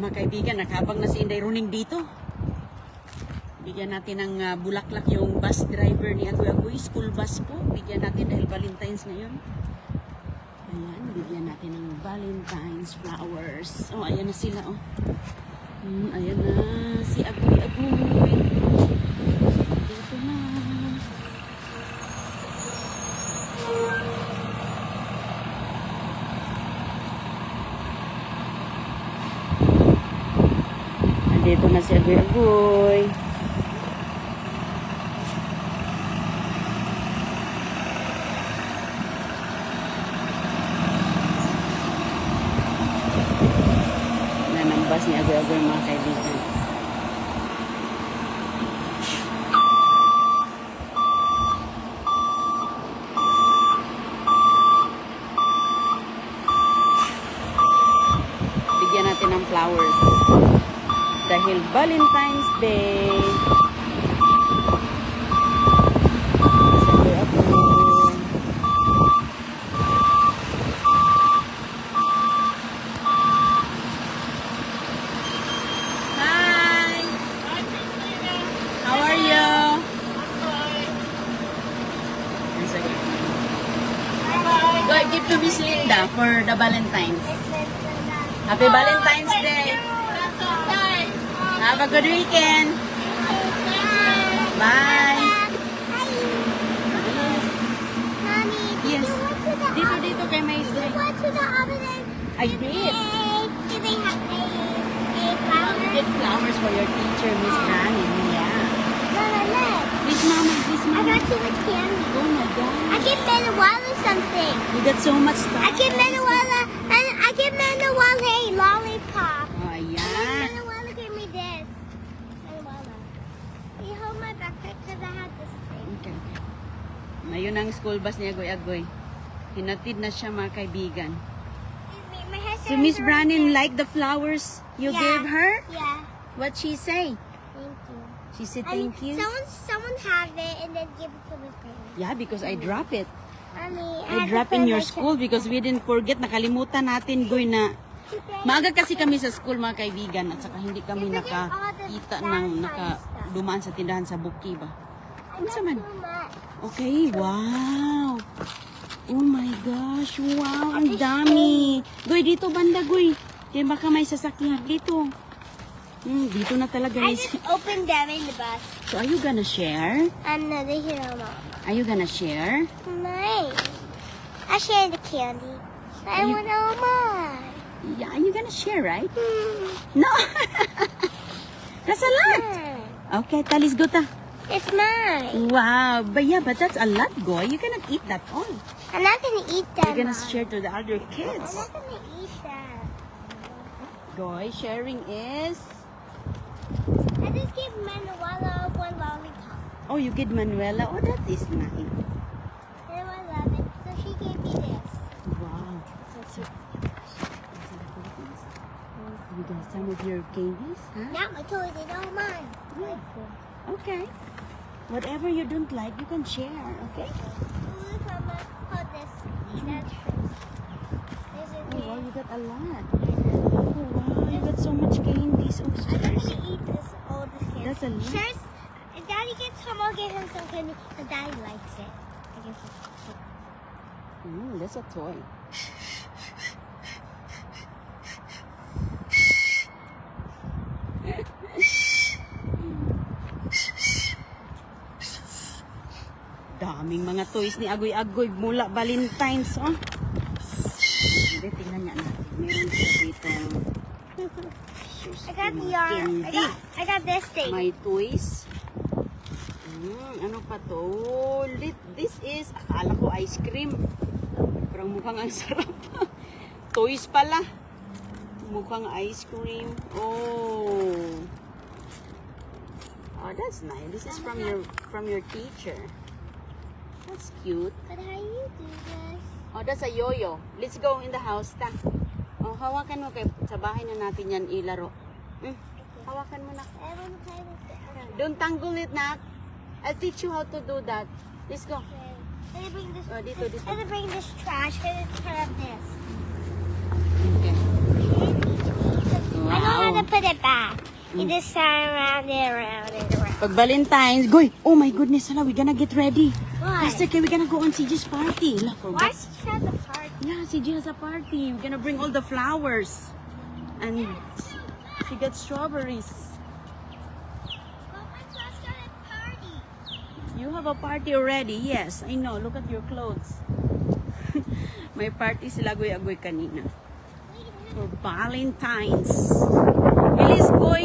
mga kaibigan, nakabang na si Inday Runing dito. Bigyan natin ng bulaklak yung bus driver ni Agoy-Agoy, school bus po. Bigyan natin dahil Valentine's ngayon. Ayan, bigyan natin ng Valentine's flowers. Oh, ayan na sila, oh. Ayan na si Agoy-Agoy. Dito na. Dito na si Agoy-Agoy. Nanambas ni Agoy-Agoy mga kaibigan. Bigyan natin ng flowers. Dahil Valentine's Day. Hi! How are you? Go give to Miss Linda for the Valentine's. Happy Valentine's Day! Have a good weekend. Bye. Mommy, Yes. you went to the Dito kay may You went to the oven. I did. Did they have a flower? Get flowers for your teacher, Miss Granny. Yeah. Mama, look. Please, Mama. Please, I Mama. got too much candy. Oh my God. I give Manuela something. You got so much stuff. I give Manuela a lollipop. Oh, yeah. Manuela gave me this. Manuela. Can you hold my backpack because I had this thing? Okay. Ngayon ang school bus ni Agoy-Agoy. Hinatid na siya mga kaibigan. My hair So Miss Brannon like the flowers you Yeah. gave her? Yeah. What she say? Thank you. She said thank you. Someone have it and then give it to my parents. Yeah, because I drop it. Mommy, I drop in your school because we didn't forget. Nakalimutan natin, Goy, na maaga kasi kami sa school, mga kaibigan, at saka hindi kami nakakita ng dumaan sa tindahan sa Buki ba? I got man? too much. Okay, wow. Oh my gosh, wow, ang dami. Goy, dito banda, Goy. Kaya baka may sasakyan dito. Dito na talaga. I just opened them in the bus. So are you gonna share? No, they hear Mom. Are you gonna share? Nice. I share the candy. I want all mine. Yeah, are you gonna share, right? No. That's a lot. Okay, talis go ta. It's mine. Wow, but yeah, but that's a lot, Goy. You cannot eat that all. I'm not gonna eat that. You're gonna Mom. share to the other I'm kids. not gonna eat that. Goy, sharing is... I just gave Manuela one lollipop. Oh, you get Manuela. Oh, that is nice. And I love it. So she gave me this. Wow. You got some of your candies, huh? Not my toys, it's all mine. Okay. Whatever you don't like, you can share, okay? Look, Mama. Hold this. That's There's a Oh, wow, candy. you got a lot. Oh, wow, you got so much candies. Oh, I'm not stars. gonna eat this, all this candy. That's a lot. Sure, if Daddy gets some, I'll give him some candy, because Daddy likes it. I guess That's a toy. Daming mga toys ni Agoy-Agoy mula Valentine's, oh. Hindi, tingnan niya natin. Meron siya dito. I got the yarn. I got this thing. May toys. Ano pa to? This is, akala ko ice cream. Parang mukhang ang sarap. Toys pala. Mukhang ice cream. Oh. Oh, that's nice. This is from your teacher. That's cute. But how you do this? Oh, that's a yo-yo. Let's go in the house, ta. Oh, hawakan mo kay sa bahay na natin yan ilaro. Hawakan mo na. I want to play with it. Don't tangle it, nak. I'll teach you how to do that. Let's go. Okay. Let me bring this. Oh, dito, dito. Let me bring this trash. Let me turn up this. Okay. I know how Wow. put it back. You just turn around and around and around. Pag Valentine's, Goy, oh my goodness, hala, we gonna get ready. What? Just okay, we gonna go on CJ's party. La, Why forgot. she have the party? Yeah, CJ has a party. We're gonna bring all the flowers. And she got strawberries. But my class got a party. You have a party already? Yes, I know. Look at your clothes. May party sila Goy-agoy kanina. Wait a minute. For Valentine's. Bilis, boy.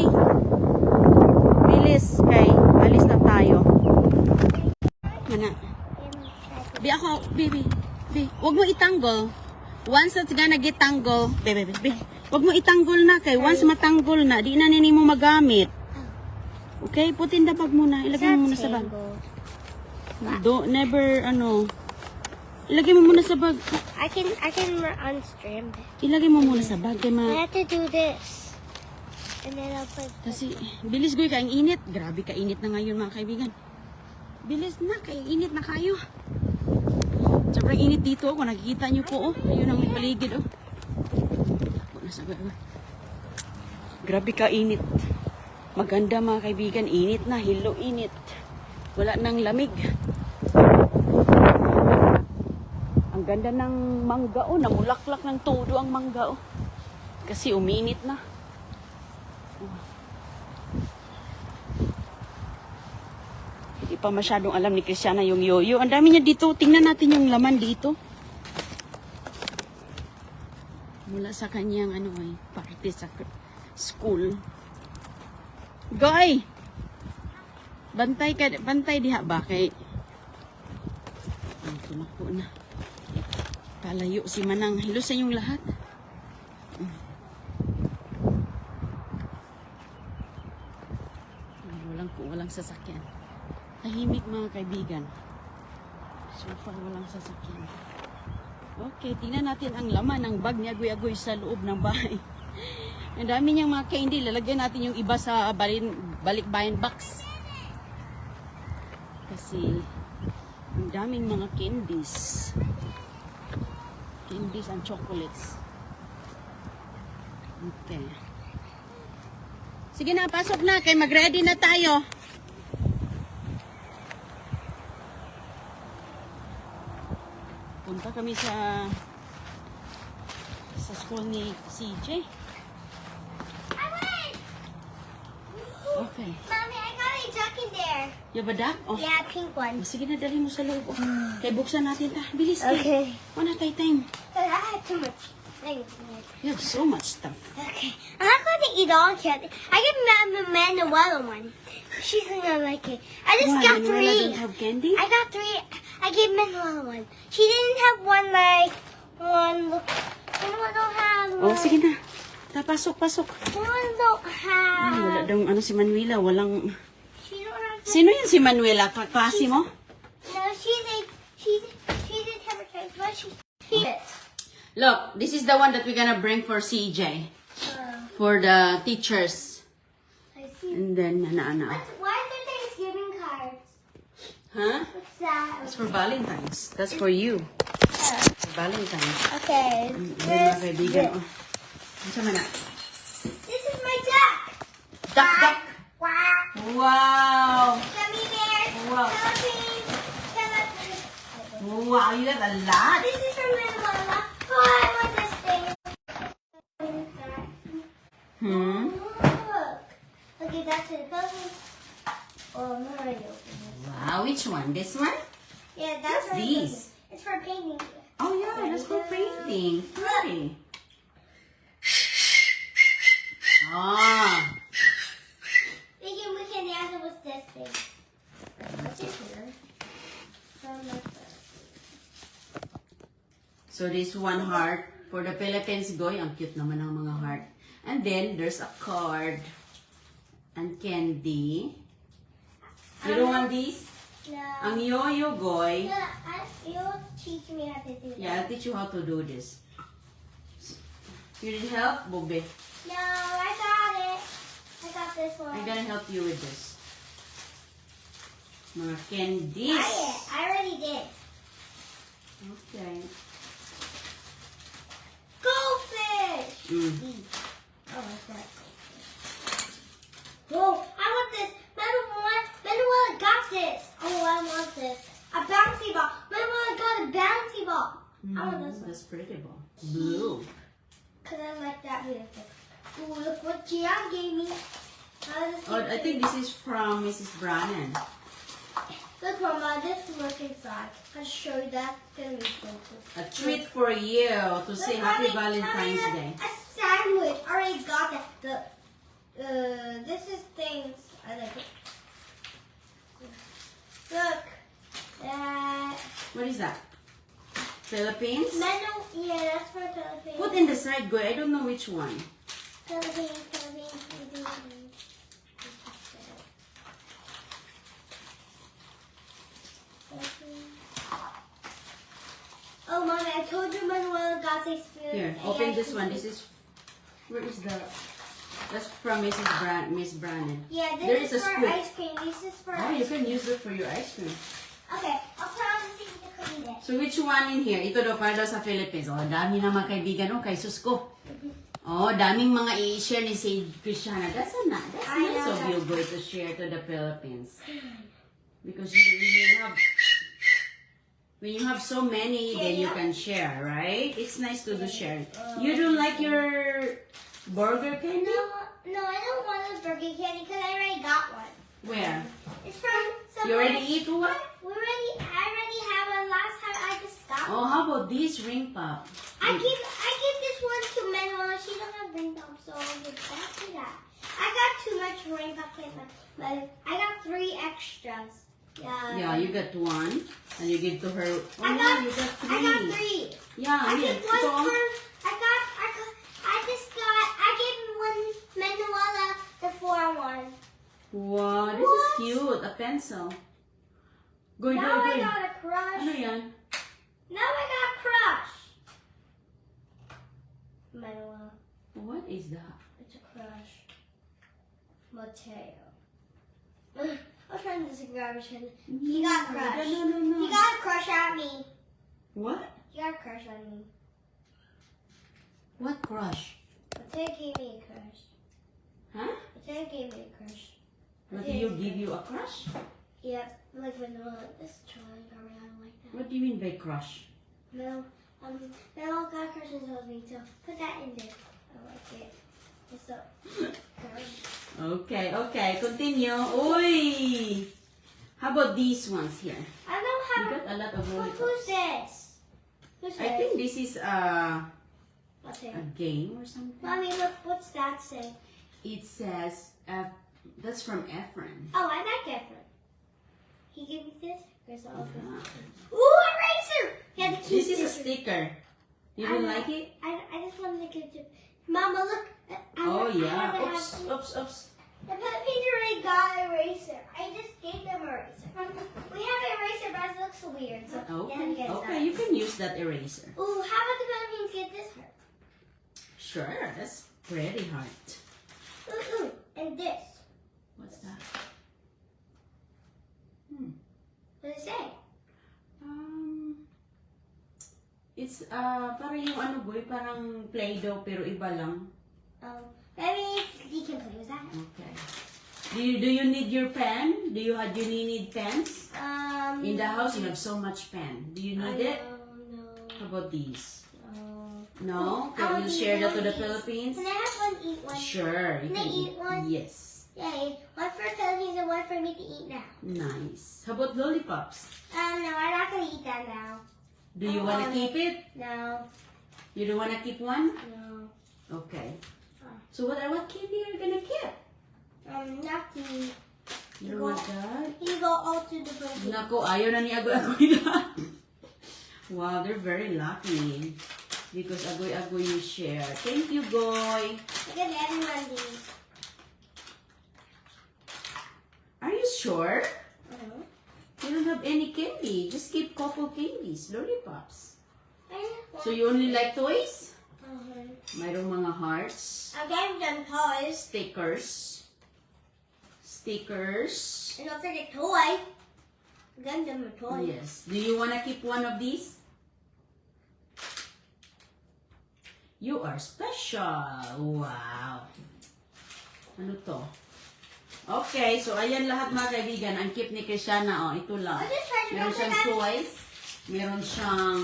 Bilis, kay. Alis na tayo. Mana. Bi ako, baby. Bi, wag mo itanggol. Once that's gonna get tangle, baby. Wag mo itanggol na kay. Once matanggol na, di na nini mo magamit. Okay, put in the bag muna. Ilagay mo muna sa bag. Never, ilagay mo muna sa bag. I can unstring it. Ilagay mo muna sa bag. Kay I have to do this. And then I'll put Kasi, bilis Goy, kaing init. Grabe kainit na ngayon mga kaibigan. Bilis na, kaing init na kayo. Sobrang init dito. Kung nakikita nyo po, ayun ang may paligid, Ako na sa bag. Grabe kainit. Maganda mga kaibigan, init na, hilo init. Wala nang lamig. Ang ganda ng mangga, namulaklak ng todo ang mangga, Kasi uminit na. Hindi pa masyadong alam ni Christiana yung yoyo. Ang dami niya dito. Tingnan natin yung laman dito. Mula sa kanyang party sa school. Goy! Bantay diha ba kay tumakbo na. Palayo si Manang. Hello sa inyong lahat. Walang sasakyan. Tahimik mga kaibigan. So far walang sasakyan. Okay, tingnan natin ang laman ng bag ni Agoy-agoy sa loob ng bahay. Ang dami niyang mga candy. Lalagyan natin yung iba sa balikbayan box. Kasi ang daming mga candies. Candies and chocolates. Okay. Sige na, pasok na. Kay mag-ready na tayo. Punta kami sa school ni CJ. Okay. Mommy, I got a duck in there. You have a duck? Oh. Yeah, pink one. Sige na, dali mo sa loob. Kay buksan natin ta. Bilis kay. Okay. Wala tayo time. I had too much things. You have so much stuff. Okay. I'm not going to eat all candy. I get Manuela one. She's gonna like it. I just Why, got Manuela 3. don't have candy? I got 3. I gave Manuela one. She didn't have one like one. Manuela don't have Oh, one. sige na. Pasok. Manuela don't have. Wala daw si Manuela. Walang... She don't have. Sino yun si Manuela? Klase mo? No, she didn't have a choice, but she. Look, this is the one that we're gonna bring for CJ. For the teachers. I see. And then, Why are there Thanksgiving cards? Huh? What's that? That's for Valentine's. That's for you. For Valentine's. Okay. Yan mga kaibigan. Oh. Ano sa mana? This is my duck. Duck. Quack. Wow. Gummy bears. Wow. Cellophane. Wow, you got a lot. This is from my mama. Oh, I want this thing. Look. Okay, that's it. Oh, Mario. Wow, which one? This one? Yeah, that's What's for these? painting. It's for painting. Oh yeah, that's for painting. Pretty. Ah. Thinking we can answer with this thing. What's this here? So this one heart for the Philippines, Goy. Ang cute naman ng mga heart. And then there's a card and candy. You don't want these? No. Ang yoyo, Goy. You'll teach me how to do that. Yeah, I'll teach you how to do this. You need help, Bobe? No, I got it. I got this one. I'm gonna help you with this. Mga candies. Try it. I already did. Okay. Goldfish! Mm. Oh, what's that? I like that music. Ooh, look what Gian gave me. Oh, I think this is from Mrs. Brannan. Look, Mama, this look inside. I'll show you that. It's gonna be so cool. A treat for you to say Happy Valentine's Day. A sandwich. I already got that. This is things. I like it. Look. What is that? Philippines? Menu. Yeah, that's for Philippines. Put in the side, Goy. I don't know which one. Philippines. Oh, Mommy, I told you Manuel got a spoon. Here, open this one. This is, where is the, that's from Miss Brannan. Yeah, There this is is a for scoop. ice cream. This is for Oh, ice you can use it for your ice cream. Okay, I'll put on the thing to clean it. So which one in here? Ito daw para daw sa Philippines. Oh, dami na mga kaibigan. Oh, kay sus ko. Oh, daming mga i-share ni si Christiana. That's nice of you, Goy, to share to the Philippines. Because when you have so many, then you can share, right? It's nice to do sharing. You don't like your burger candy? No, I don't want a burger candy because I already got one. Where? It's from You somewhere. already eat one? I already had one last time. I just got Oh, one. how about this ring pop? I give this one to Manuel. She don't have ring pop, so I'll give that to that. I got too much ring pop, but I got 3 extras. Yeah, you got one. And you give to her. Oh, I no, got you got 3. I got 3. Yeah, I here. gave one Ito. for. I gave one Manuela the 4 one. Wow, this is What? cute. A pencil. Goy, Now goy, I goy. got a crush. Ano yan? Now I got a crush. Manuela, What is that? it's a crush. Mateo. I was trying to grab his hand. He got a crush. No. He got a crush at me. What? He got a crush on me. What crush? Mateo gave me a crush. Huh? Mateo gave me a crush. What do you give you a crush? Yep, like Manuela is trying around like that. What do you mean by crush? No, they all got crushes on me, so put that in there. I like it. It's so Okay, continue. Uy! How about these ones here? I don't You have. got a lot of Who's lollipops. this? Who's I this? think this is a What's it? game or something. Mommy, look, what's that say? It says, that's from Efren. Oh, I like Efren. He gave me this. Guess I'll open Yeah. it. Ooh, eraser! Yeah, the key This is a sticker. You don't like it? I just wanted to give it to Mama, look. Oh I yeah. haven't Oops. had- The Philippines already got an eraser. I just gave them an eraser. We have an eraser, but it looks weird. So Okay, you can use that eraser. Ooh, how about the Philippines get this hurt? Sure, that's pretty hard. Ooh, and this. What's that? What does it say? It's parang yung ano boy, parang Play-Doh pero iba lang. Maybe you can play with that. Okay. Do you need your pen? Do you need pens? In the house you have so much pen. Do you need it? No. How about these? No. No? Can you share that to the Philippines? Can I have one eat one? Sure. You Can I eat one? Yes. Yay. One for Philippines and one for me to eat now. Nice. How about lollipops? No, I'm not gonna eat that now. Do you want to keep it? No. You don't want to keep one? No. Okay. So what candy are you gonna keep? Nothing. You don't want that? You go all to the Philippines. Nako, ayaw na ni Agoy-Agoy na. Wow, they're very lucky. Because Agoy-Agoy you share. Thank you, Goy. Look at everyone these. Are you sure? Uh-huh. You don't have any candy. Just keep couple candies, lollipops. So I you only like toys? uh-huh. Mayroong mga hearts, I gave them toys. stickers. And I'll take a toy. I gave them a toy. Yes. Do you want to keep one of these? You are special. Wow. Ano to? Okay, so ayan lahat mga kaibigan. Ang keep ni Christiana, oh, ito lang. I'll just try to Meron open siyang that. toys. Meron siyang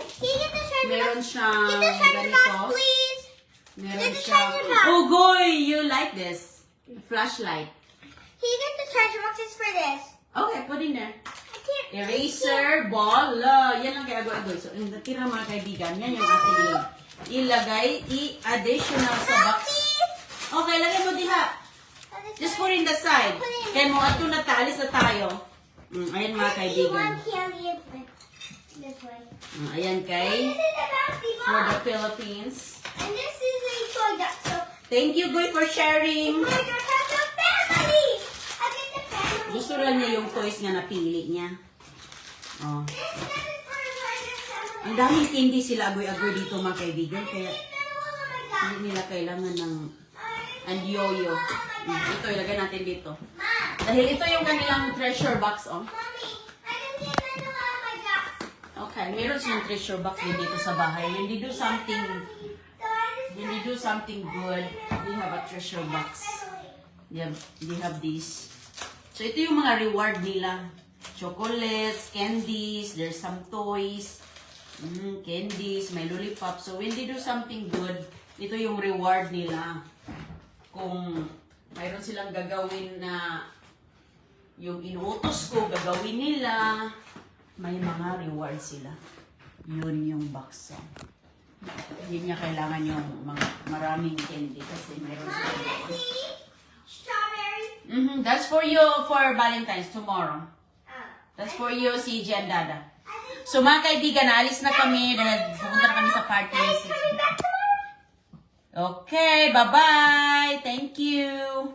Can you get the shirt meron box? siyang Get the shirt box, ganito. please. Meron Get the siya. treasure box. Oh, Goy! You like this? Flashlight. Can you get the treasure boxes for this? Okay, put in there. I can't. Eraser, ball, yan lang kaya agoy-agoy. So, yung natira mga kaibigan, yan yung ating ilagay, i-additional sa box. Okay, lagay mo diha. Just put in the side. Kaya mo, ato na talis na tayo. Ayan mga kaibigan. One candy this way. Ayan kay, This is a bouncy for the ball. Philippines. And this is a toy duck. So, Thank you, Goy, for sharing. we're gonna have the family. I get the family. Gusto lang niya yung toys nga napili niya. Oh. This is for the family. Ang daming candy sila agoy-agoy dito mga kaibigan. Kaya Oh my God. hindi nila kailangan ng and yo-yo. Ito, ilagay natin dito. Mom, Dahil ito yung kanilang treasure box, oh. Mommy, I can see another one of my ducks. Okay, meron silang treasure box din dito sa bahay. When they do something, good, they have a treasure box. They have this. So, ito yung mga reward nila. Chocolates, candies, there's some toys, candies, may lollipop. So, when they do something good, ito yung reward nila. Kung mayroon silang gagawin na yung inuutos ko, gagawin nila, may mga reward sila. Yun yung box. Hindi niya kailangan yung mga maraming candy kasi mayroon Mom, silang let's gagawin. see. Strawberry. That's for you for Valentine's tomorrow. That's for you, CJ and Dada. So mga kaibigan, naalis na kami dahil pupunta na kami sa party. Daddy's coming back tomorrow. Okay, bye-bye. Thank you.